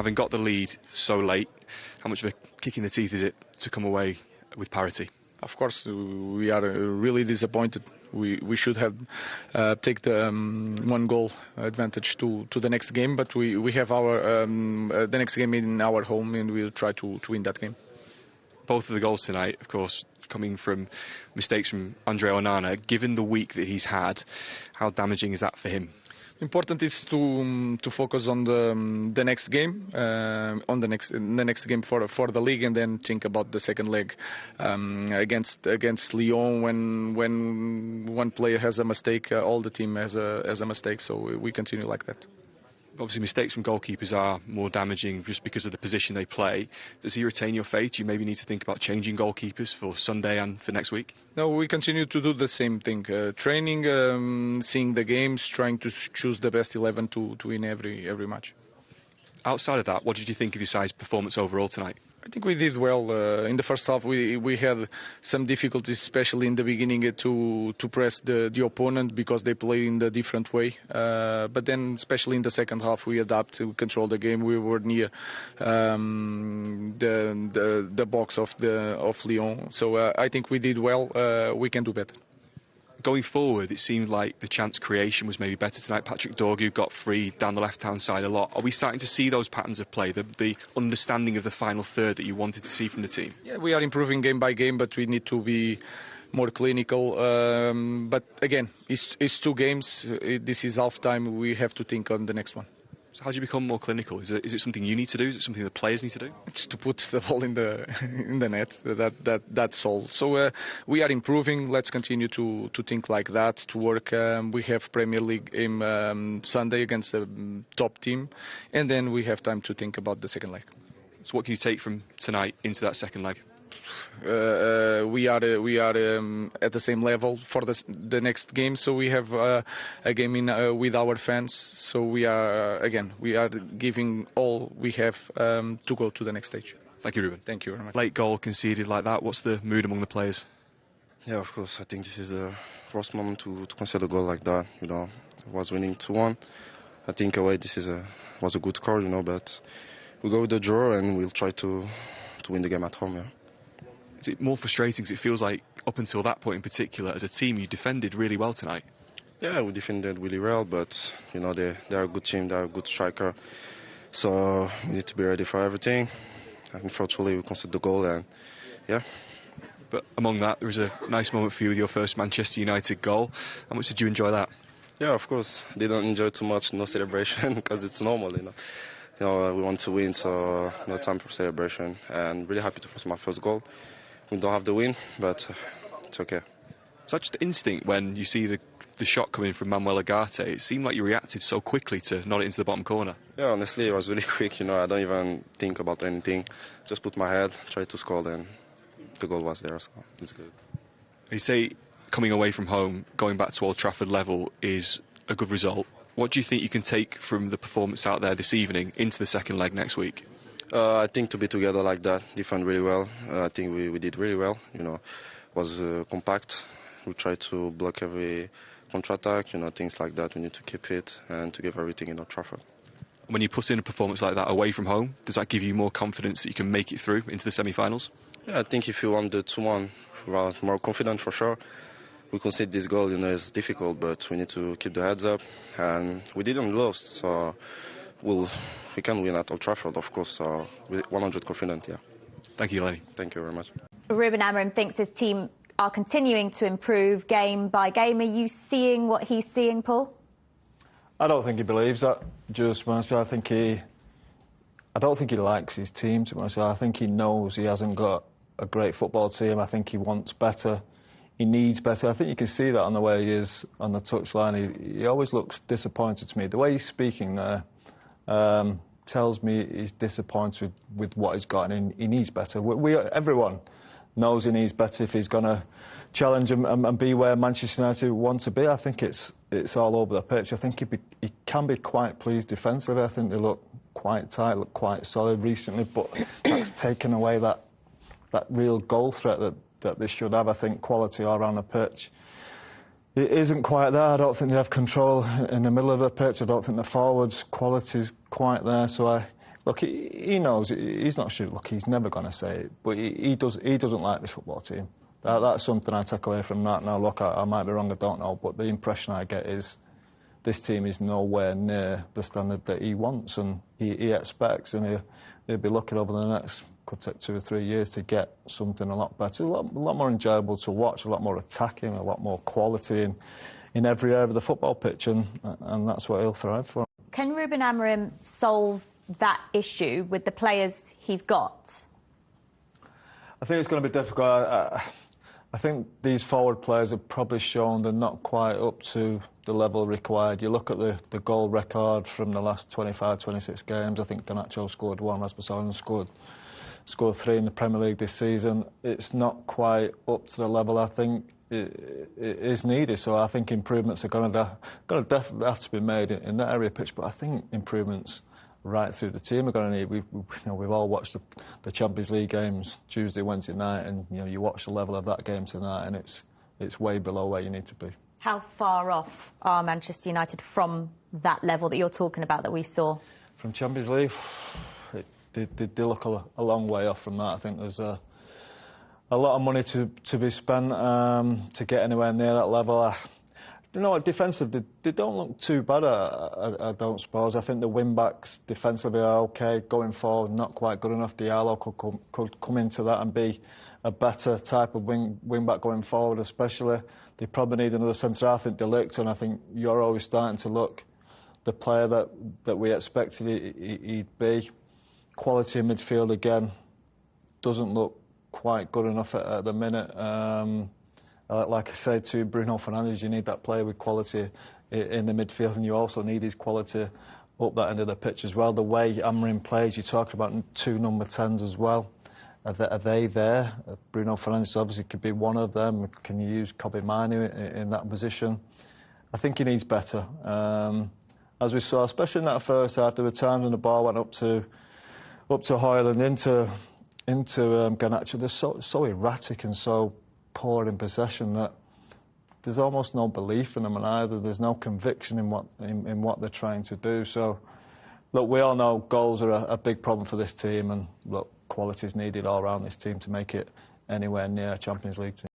Having got the lead so late, how much of a kick in the teeth is it to come away with parity? Of course, we are really disappointed. We should have take the one goal advantage to the next game, but we have our the next game in our home, and we'll try to win that game. Both of the goals tonight, of course, coming from mistakes from Andre Onana. Given the week that he's had, how damaging is that for him? Important is to focus on the next game, on the next game for the league, and then think about the second leg against Lyon. When one player has a mistake, all the team has a mistake. So we continue like that. Obviously, mistakes from goalkeepers are more damaging just because of the position they play. Does he retain your faith? Do you maybe need to think about changing goalkeepers for Sunday and for next week? No, we continue to do the same thing. Training, seeing the games, trying to choose the best 11 to win every match. Outside of that, what did you think of your side's performance overall tonight? I think we did well. In the first half, we had some difficulties, especially in the beginning, to press the opponent because they play in a different way. But then, especially in the second half, we adapt to control the game. We were near the box of Lyon. So I think we did well. We can do better. Going forward, it seemed like the chance creation was maybe better tonight. Patrick Dorgu got free down the left-hand side a lot. Are we starting to see those patterns of play, the understanding of the final third that you wanted to see from the team? Yeah, we are improving game by game, but we need to be more clinical. But again, it's 2 games. This is half-time. We have to think on the next one. So how do you become more clinical? Is it something you need to do? Is it something the players need to do? It's to put the ball in the net. That's all. So we are improving. Let's continue to think like that, to work. We have Premier League in Sunday against the top team, and then we have time to think about the second leg. So what can you take from tonight into that second leg? We are at the same level for the next game, so we have a game with our fans. So we are giving all we have to go to the next stage. Thank you, Ruben. Thank you very much. Late goal conceded like that. What's the mood among the players? Yeah, of course. I think this is the worst moment to concede a goal like that. I was winning 2-1. I think away was a good score, but we go with the draw and we'll try to win the game at home. Yeah. Is it more frustrating because it feels like up until that point in particular, as a team, you defended really well tonight? Yeah, we defended really well, but they're a good team, they're a good striker, so we need to be ready for everything. Unfortunately, we conceded the goal, and yeah. But among that, there was a nice moment for you with your first Manchester United goal. How much did you enjoy that? Yeah, of course. Didn't enjoy too much, no celebration, because it's normal, we want to win, so no time for celebration. And really happy to force my first goal. We don't have the win, but it's okay. Is that just instinct when you see the shot coming from Manuel Ugarte? It seemed like you reacted so quickly to nod it into the bottom corner. Yeah, honestly, it was really quick. I don't even think about anything. Just put my head, try to score, and the goal was there, so it's good. You say coming away from home, going back to Old Trafford level is a good result. What do you think you can take from the performance out there this evening into the second leg next week? I think to be together like that, defend really well. I think we did really well. Was compact. We tried to block every counter-attack, things like that. We need to keep it and to give everything in Old Trafford. When you put in a performance like that away from home, does that give you more confidence that you can make it through into the semi-finals? Yeah, I think if you want the 2-1, we are more confident for sure. We concede this goal, it's difficult, but we need to keep the heads up. And we didn't lose, so we can win at Old Trafford, of course, so we're 100% confident, yeah. Thank you, Lenny. Thank you very much. Ruben Amorim thinks his team are continuing to improve game by game. Are you seeing what he's seeing, Paul? I don't think he believes that, just honestly. I don't think he likes his team, to be honest. I think he knows he hasn't got a great football team. I think he wants better. He needs better. I think you can see that on the way he is on the touchline. He always looks disappointed to me. The way he's speaking there tells me he's disappointed with what he's got, and he needs better. Everyone knows he needs better if he's going to challenge and be where Manchester United want to be. I think it's all over the pitch. I think he can be quite pleased defensively. I think they look quite tight, look quite solid recently, but that's taken away that real goal threat that they should have. I think quality all around the pitch, it isn't quite there. I don't think they have control in the middle of the pitch. I don't think the forwards' quality is quite there. So look, he knows he's not sure. Look, he's never going to say it, but he doesn't like this football team. That's something I take away from that. Now, look, I might be wrong, I don't know, but the impression I get is this team is nowhere near the standard that he wants and he expects, and he'll be looking over the next, could take 2 or 3 years to get something a lot better, a lot more enjoyable to watch, a lot more attacking, a lot more quality in every area of the football pitch, and that's what he'll thrive for. Can Ruben Amorim solve that issue with the players he's got? I think it's going to be difficult. I think these forward players have probably shown they're not quite up to the level required. You look at the goal record from the last 25, 26 games. I think Garnacho scored 1, Rasmussen scored 3 in the Premier League this season. It's not quite up to the level I think it is needed. So I think improvements are going to definitely have to be made in that area of pitch. But I think improvements right through the team are going to need. We've all watched the Champions League games Tuesday, Wednesday night, and you watch the level of that game tonight, and it's way below where you need to be. How far off are Manchester United from that level that you're talking about that we saw? From Champions League, they look a long way off from that. I think there's a lot of money to be spent to get anywhere near that level. You know what, defensively, they don't look too bad, I don't suppose. I think the wing-backs defensively are OK. Going forward, not quite good enough. Diallo could come into that and be a better type of wing-back going forward, especially. They probably need another centre. I think De Ligt, and I think Yoro is starting to look the player that we expected he'd be. Quality in midfield, again, doesn't look quite good enough at the minute. Like I said to Bruno Fernandes, you need that player with quality in the midfield, and you also need his quality up that end of the pitch as well. The way Amorim plays, you talk about 2 number 10s as well. Are they there? Bruno Fernandes obviously could be one of them. Can you use Kobe Manu in that position? I think he needs better. As we saw, especially in that first half, there were times when the ball went up to Højlund, into Garnacho. They're so erratic and so poor in possession that there's almost no belief in them, and either there's no conviction in what they're trying to do. So, look, we all know goals are a big problem for this team, and look, quality is needed all around this team to make it anywhere near a Champions League team.